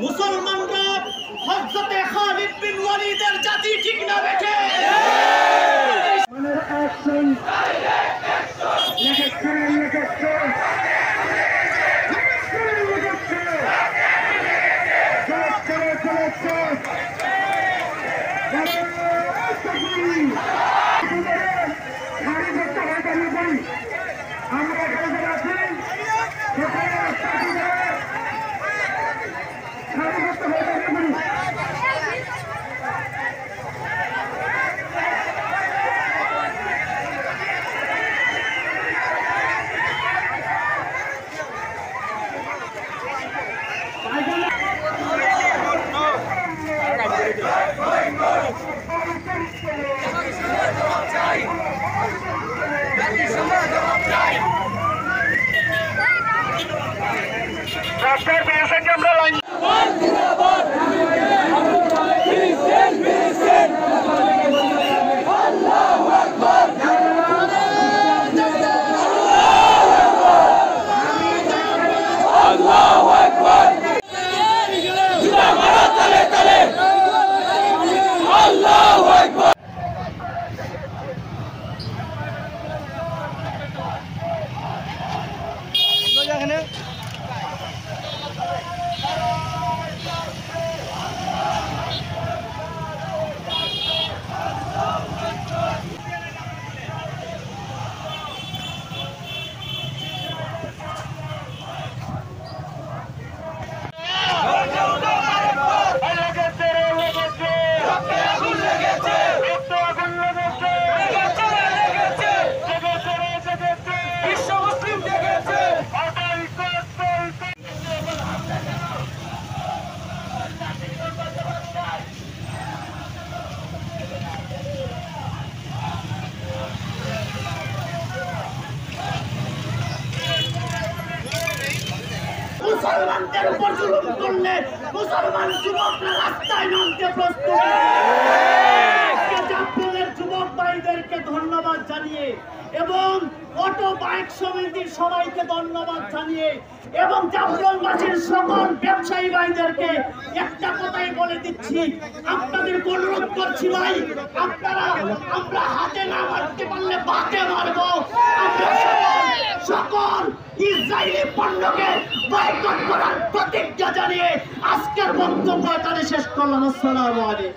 মুসলমানরা হযরতে খালিদ বিন ওয়ালিদের জাতি ঠিক না বেঠে অ্যাকশন রাস্তার পেছনে আমরা লাইন মুসলমানদের উপর জুলুম করলে মুসলমান যুবকরা রাস্তায় নামতে প্রস্তুত। জাফলংয়ের যুবক ভাইদেরকে ধন্যবাদ জানিয়ে এবং অটো বাইক সমিতির সবাইকে ধন্যবাদ জানিয়ে এবং জাফলংবাসীর সকল ব্যবসায়ী ভাইদেরকে একটা কথাই বলে দিচ্ছি, আপনাদের অনুরোধ করছি ভাই, আমরা হাতে না মারতে পারলে বাতে মারবো। আমরা সকল ইসরায়েলি পণ্যকে বয়কট করার প্রতিজ্ঞা জানিয়ে আজকের বক্তব্য এখানে শেষ করলাম। আসসালামু আলাইকুম।